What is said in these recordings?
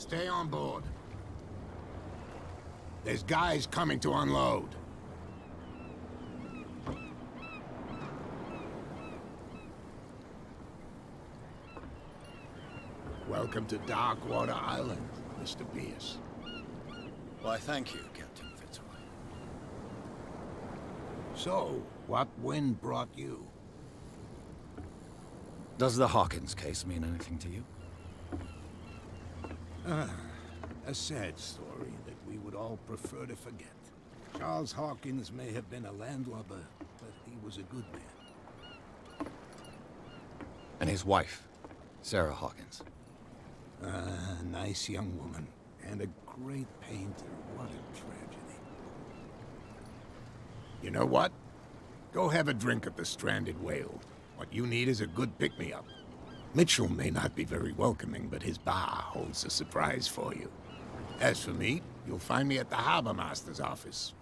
Stay on board. There's guys coming to unload. Welcome to Darkwater Island, Mr. Pierce. Why, thank you, Captain Fitzroy. So, what wind brought you? Does the Hawkins case mean anything to you? A sad story that we would all prefer to forget. Charles Hawkins may have been a landlubber, but he was a good man. And his wife, Sarah Hawkins. A nice young woman, and a great painter. What a tragedy. You know what? Go have a drink at the Stranded Whale. What you need is a good pick-me-up. Mitchell may not be very welcoming, but his bar holds a surprise for you. As for me, you'll find me at the Harbor Master's office.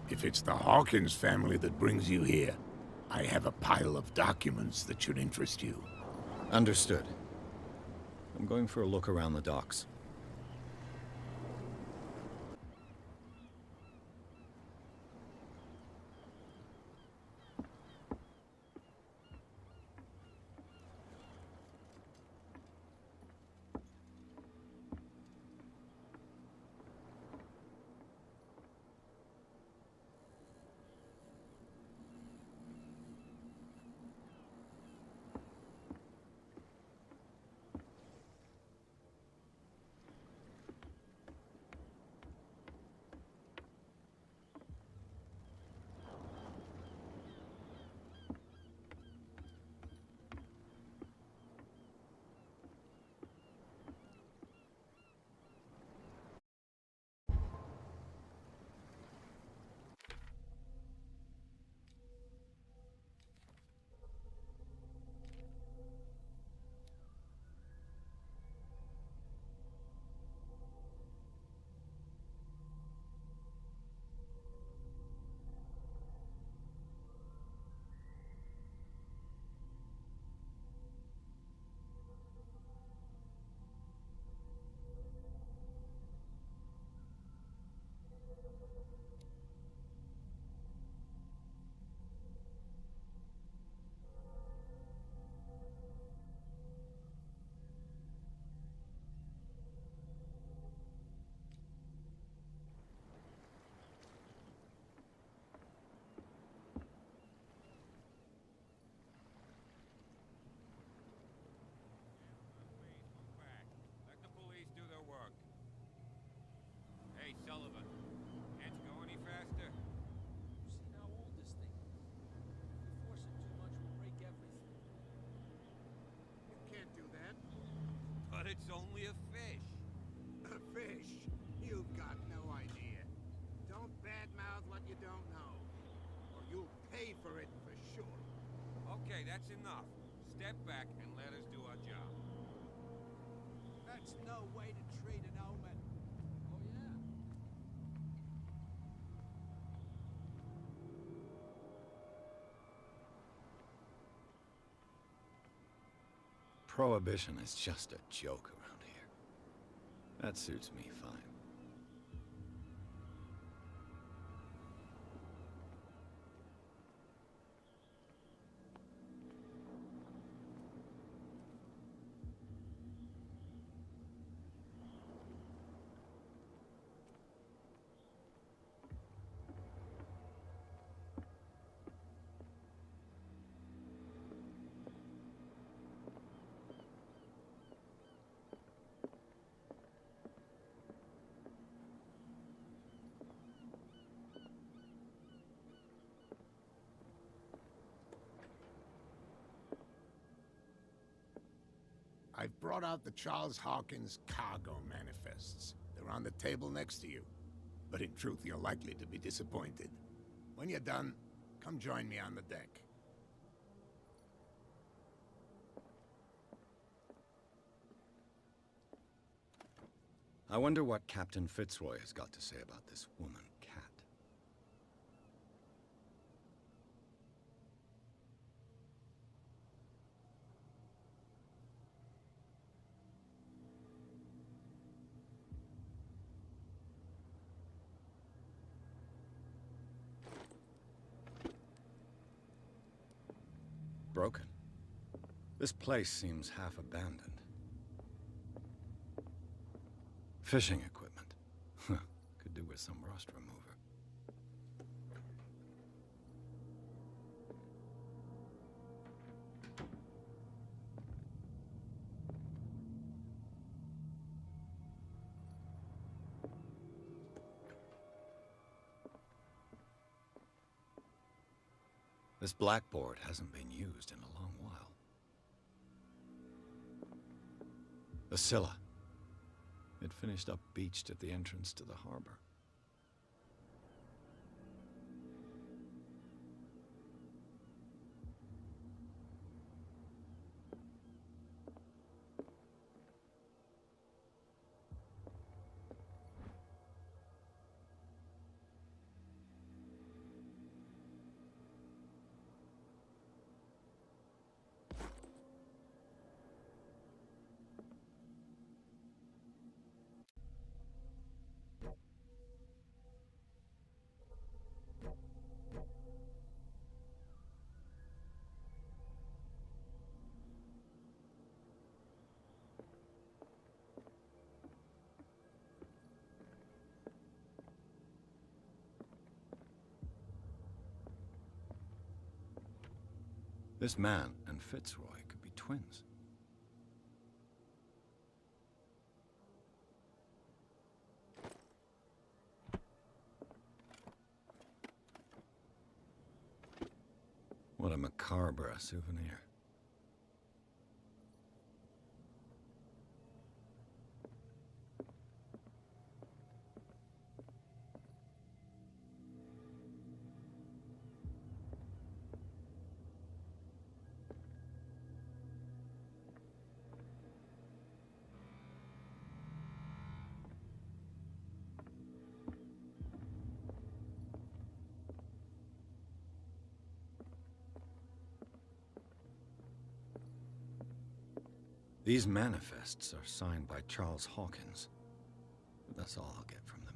If it's the Hawkins family that brings you here, I have a pile of documents that should interest you. Understood. I'm going for a look around the docks. Sullivan. Can't you go any faster? You see how old this thing is? If we force it too much, we'll break everything. You can't do that. But it's only a fish. A fish? You've got no idea. Don't badmouth what you don't know, or you'll pay for it for sure. Okay, that's enough. Step back and let us do our job. That's no way to treat an omen. Oh, yeah? Prohibition is just a joke around here. That suits me fine. I've brought out the Charles Hawkins cargo manifests. They're on the table next to you. But in truth, you're likely to be disappointed. When you're done, come join me on the deck. I wonder what Captain Fitzroy has got to say about this woman, Cat. broken. This place seems half abandoned. Fishing equipment. Could do with some rust remover. This blackboard hasn't been used in a long while. The Scylla. It finished up beached at the entrance to the harbor. This man and Fitzroy could be twins. What a macabre souvenir. These manifests are signed by Charles Hawkins, but that's all I'll get from them.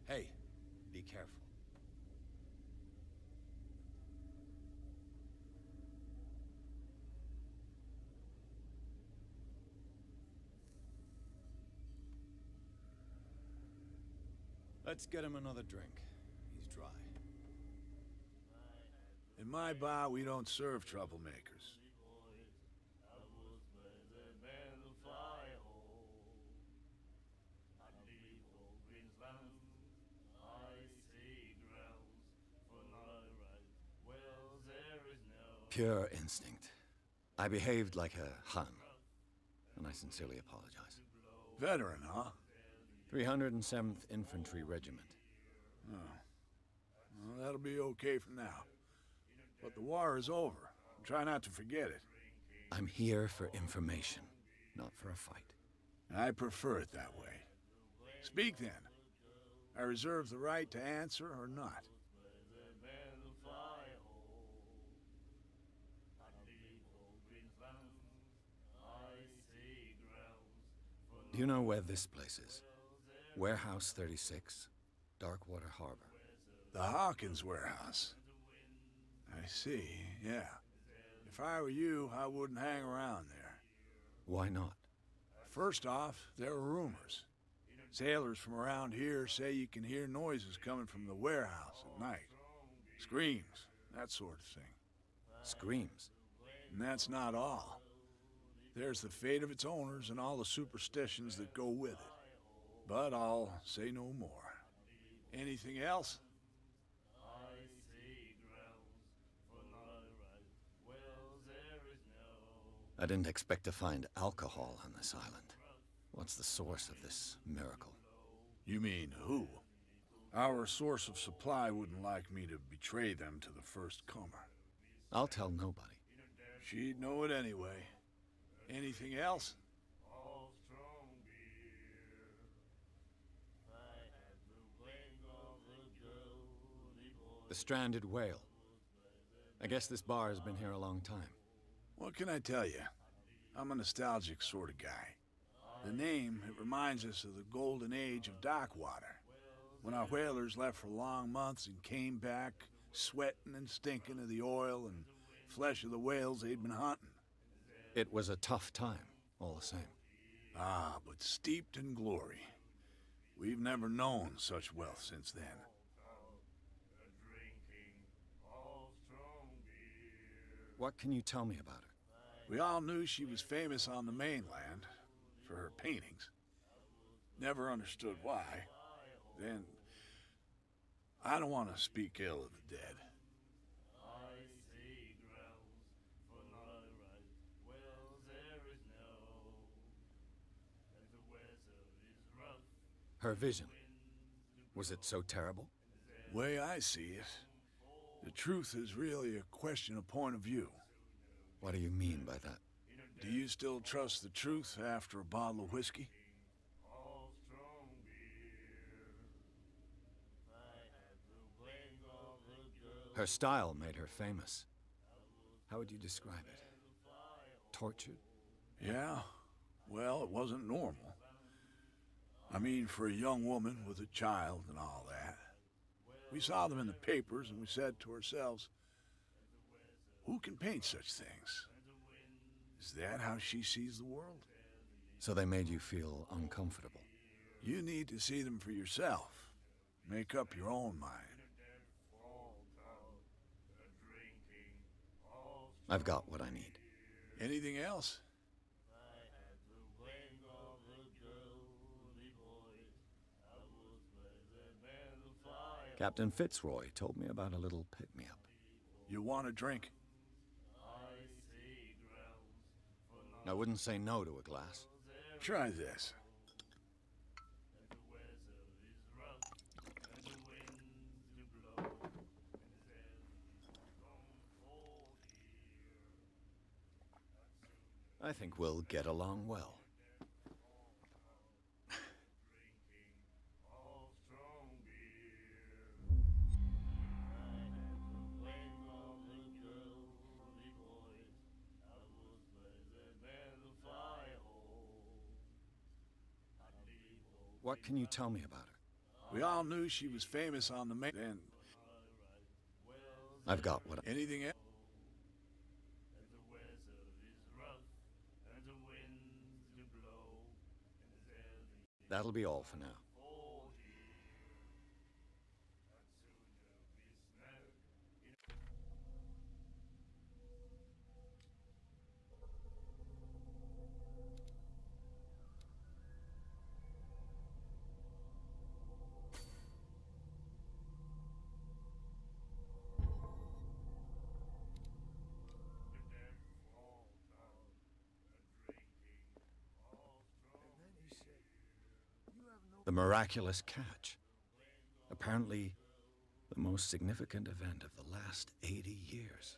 Hey, be careful. Let's get him another drink. He's dry. In my bar, we don't serve troublemakers. Pure instinct. I behaved like a Hun, and I sincerely apologize. Veteran, huh? 307th Infantry Regiment. Oh. Well, that'll be okay for now. But the war is over. Try not to forget it. I'm here for information, not for a fight. I prefer it that way. Speak then. I reserve the right to answer or not. Do you know where this place is? Warehouse 36, Darkwater Harbor. The Hawkins warehouse. I see, yeah. If I were you, I wouldn't hang around there. Why not? First off, there are rumors. Sailors from around here say you can hear noises coming from the warehouse at night. Screams, that sort of thing. Screams. And that's not all. There's the fate of its owners and all the superstitions that go with it. But I'll say no more. Anything else? I didn't expect to find alcohol on this island. What's the source of this miracle? You mean who? Our source of supply wouldn't like me to betray them to the first comer. I'll tell nobody. She'd know it anyway. Anything else? The stranded whale. I guess this bar has been here a long time. What can I tell you? I'm a nostalgic sort of guy. The name, it reminds us of the golden age of Darkwater, when our whalers left for long months and came back sweating and stinking of the oil and flesh of the whales they'd been hunting. It was a tough time, all the same. Ah, but steeped in glory. We've never known such wealth since then. What can you tell me about her? We all knew she was famous on the mainland for her paintings. Never understood why. Then, I don't want to speak ill of the dead. Her vision. Was it so terrible? Way I see it, the truth is really a question of point of view. What do you mean by that? Do you still trust the truth after a bottle of whiskey? Her style made her famous. How would you describe it? Tortured? Yeah, well, it wasn't normal. I mean, for a young woman with a child and all that. We saw them in the papers and we said to ourselves, who can paint such things? Is that how she sees the world? So they made you feel uncomfortable. You need to see them for yourself. Make up your own mind. I've got what I need. Anything else? Captain Fitzroy told me about a little pick-me-up. You want a drink? I wouldn't say no to a glass. Try this. I think we'll get along well. What can you tell me about her? We all knew she was famous on the main. Then I've got what I... anything else? That'll be all for now. The miraculous catch. Apparently, the most significant event of the last 80 years.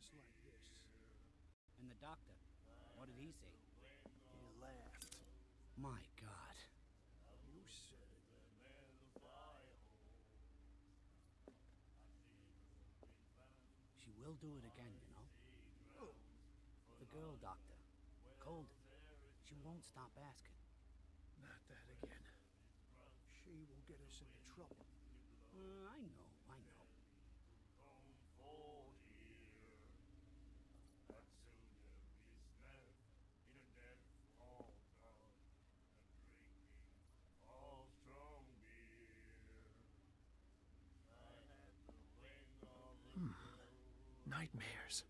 just like this. And the doctor, what did he say? He laughed. My God. You said it. She will do it again, you know. The girl doctor. Cold. She won't stop asking. Not that again. She will get us into trouble. I know, I know. Nightmares.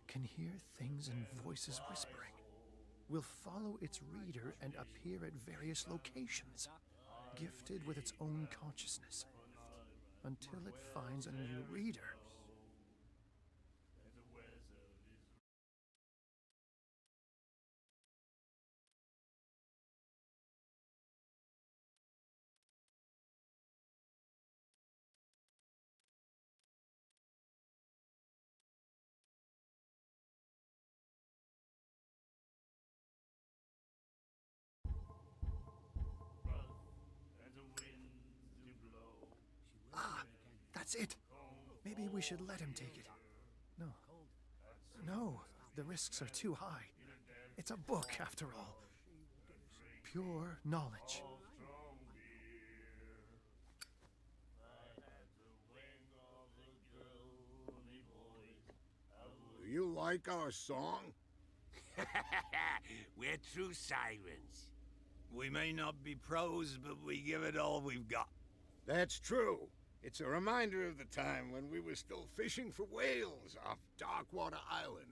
Can hear things and voices whispering. Will follow its reader and appear at various locations, gifted with its own consciousness, until it finds a new reader. Ah, that's it. Maybe we should let him take it. No. No, the risks are too high. It's a book, after all. Pure knowledge. Do you like our song? We're true sirens. We may not be pros, but we give it all we've got. That's true. It's a reminder of the time when we were still fishing for whales off Darkwater Island.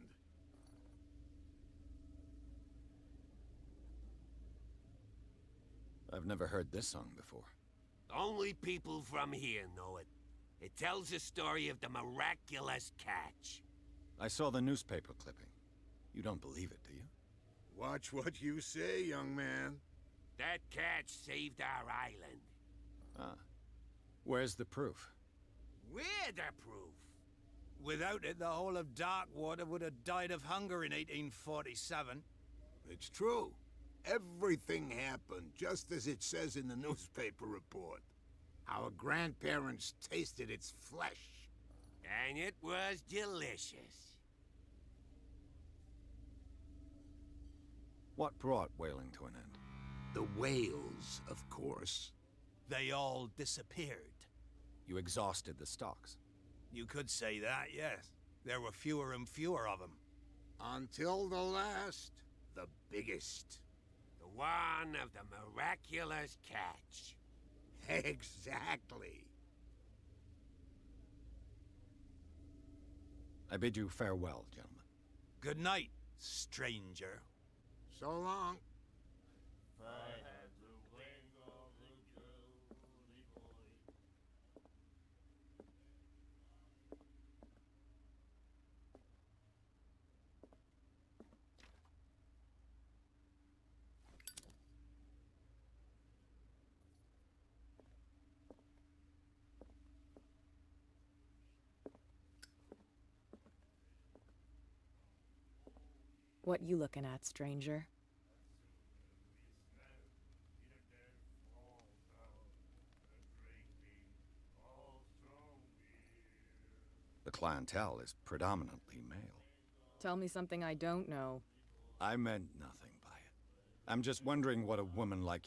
I've never heard this song before. Only people from here know it. It tells the story of the miraculous catch. I saw the newspaper clipping. You don't believe it, do you? Watch what you say, young man. That catch saved our island. Ah. Where's the proof? We're the proof. Without it, the whole of Darkwater would have died of hunger in 1847. It's true. Everything happened just as it says in the newspaper report. Our grandparents tasted its flesh. And it was delicious. What brought whaling to an end? The whales, of course. They all disappeared. You exhausted the stocks. You could say that, yes. There were fewer and fewer of them. Until the last, the biggest. The one of the miraculous catch. Exactly. I bid you farewell, gentlemen. Good night, stranger. So long. What you looking at, stranger? The clientele is predominantly male. Tell me something I don't know. I meant nothing by it. I'm just wondering what a woman like you